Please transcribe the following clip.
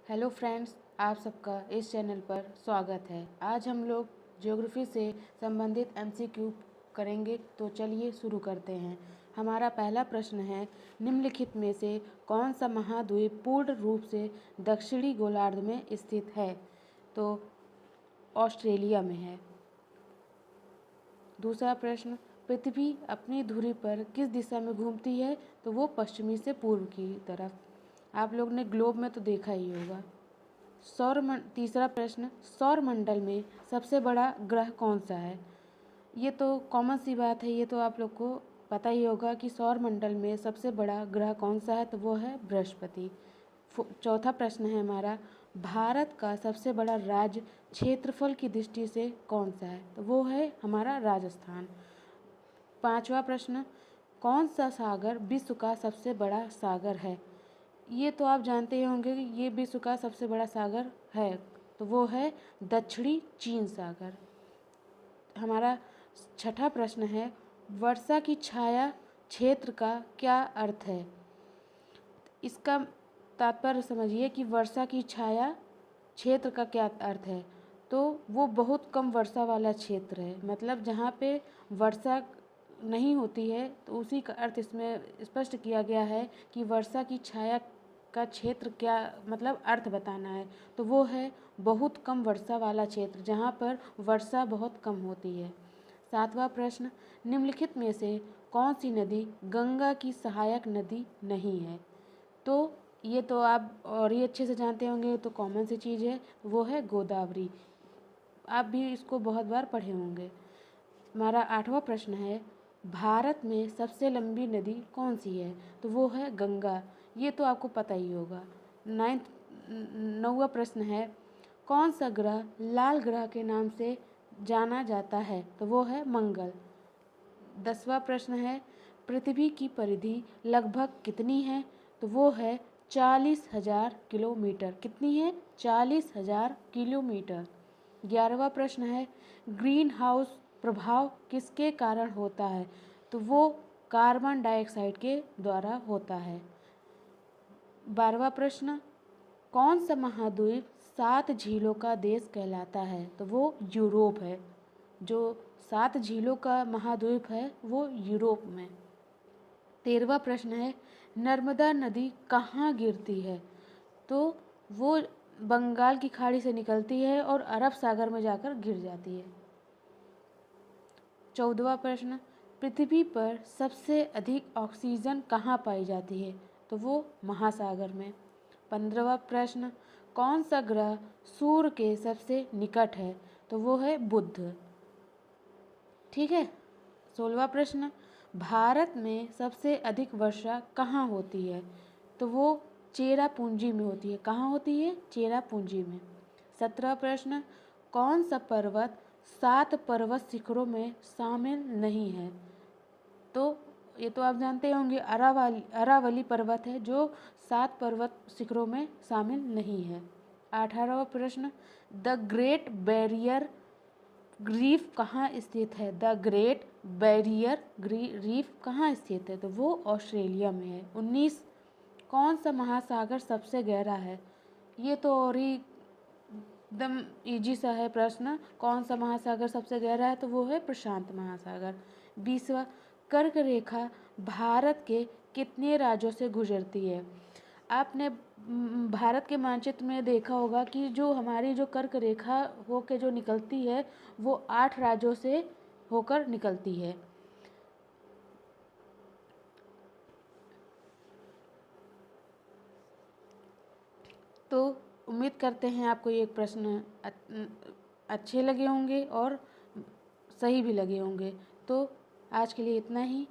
Hello friends, आप सबका इस चैनल पर स्वागत है। आज हम लोग ज्योग्राफी से संबंधित एमसीक्यू करेंगे, तो चलिए शुरू करते हैं। हमारा पहला प्रश्न है, निम्नलिखित में से कौन सा महाद्वीप पूर्ण रूप से दक्षिणी गोलार्ध में स्थित है? तो ऑस्ट्रेलिया में है। दूसरा प्रश्न, पृथ्वी अपनी धुरी पर किस दिशा में घूमती है? तो वो पश्चिमी से पूर्व की तरफ। आप लोग ने ग्लोब में तो देखा ही होगा। तीसरा प्रश्न, सौर मंडल में सबसे बड़ा ग्रह कौन सा है? ये तो कॉमन सी बात है, ये तो आप लोग को पता ही होगा कि सौर मंडल में सबसे बड़ा ग्रह कौन सा है, तो वो है बृहस्पति। चौथा प्रश्न है हमारा, भारत का सबसे बड़ा राज्य क्षेत्रफल की दृष्टि से कौन सा है? तो वो है हमारा राजस्थान। पांचवा प्रश्न, कौन सा सागर विश्व का सबसे बड़ा सागर है? ये तो आप जानते ही होंगे कि ये विश्व का सबसे बड़ा सागर है, तो वो है दक्षिणी चीन सागर। हमारा छठा प्रश्न है, वर्षा की छाया क्षेत्र का क्या अर्थ है? इसका तात्पर्य समझिए कि वर्षा की छाया क्षेत्र का क्या अर्थ है। तो वो बहुत कम वर्षा वाला क्षेत्र है, मतलब जहाँ पे वर्षा नहीं होती है, तो उसी का अर्थ इसमें स्पष्ट किया गया है कि वर्षा की छाया का क्षेत्र क्या, मतलब अर्थ बताना है। तो वो है बहुत कम वर्षा वाला क्षेत्र, जहाँ पर वर्षा बहुत कम होती है। सातवां प्रश्न, निम्नलिखित में से कौन सी नदी गंगा की सहायक नदी नहीं है? तो ये तो आप और ही अच्छे से जानते होंगे, तो कॉमन सी चीज़ है, वो है गोदावरी। आप भी इसको बहुत बार पढ़े होंगे। हमारा आठवां प्रश्न है, भारत में सबसे लंबी नदी कौन सी है? तो वो है गंगा। ये तो आपको पता ही होगा। नौवां प्रश्न है, कौन सा ग्रह लाल ग्रह के नाम से जाना जाता है? तो वो है मंगल। 10वां प्रश्न है, पृथ्वी की परिधि लगभग कितनी है? तो वो है 40,000 किलोमीटर। कितनी है? 40,000 किलोमीटर। 11वां प्रश्न है, ग्रीन हाउस प्रभाव किसके कारण होता है? तो वो कार्बन डाइऑक्साइड के द्वारा होता है। 12वां प्रश्न, कौन सा महाद्वीप 7 झीलों का देश कहलाता है? तो वो यूरोप है। जो 7 झीलों का महाद्वीप है वो यूरोप में। 13वां प्रश्न है, नर्मदा नदी कहाँ गिरती है? तो वो बंगाल की खाड़ी से निकलती है और अरब सागर में जाकर गिर जाती है। 14वां प्रश्न, पृथ्वी पर सबसे अधिक ऑक्सीजन कहाँ पाई जाती है? तो वो महासागर में। 15वां प्रश्न, कौन सा ग्रह सूर्य के सबसे निकट है? तो वो है बुध। ठीक है। 16वां प्रश्न, भारत में सबसे अधिक वर्षा कहाँ होती है? तो वो चेरापूंजी में होती है। कहाँ होती है? चेरापूंजी में। 17वां प्रश्न, कौन सा पर्वत 7 पर्वत शिखरों में शामिल नहीं है? तो ये तो आप जानते होंगे, अरावली पर्वत है जो 7 पर्वत शिखरों में शामिल नहीं है। 18वां प्रश्न, द ग्रेट बैरियर रीफ कहाँ स्थित है? द ग्रेट बैरियर रीफ कहाँ स्थित है? तो वो ऑस्ट्रेलिया में है। 19, कौन सा महासागर सबसे गहरा है? ये तो और ही एकदम इजी सा है प्रश्न। कौन सा महासागर सबसे गहरा है? तो वो है प्रशांत महासागर। 20वां, कर्क रेखा भारत के कितने राज्यों से गुजरती है? आपने भारत के मानचित्र में देखा होगा कि जो हमारी जो कर्क रेखा होकर जो निकलती है वो 8 राज्यों से होकर निकलती है। तो उम्मीद करते हैं आपको ये प्रश्न अच्छे लगे होंगे और सही भी लगे होंगे। तो आज के लिए इतना ही।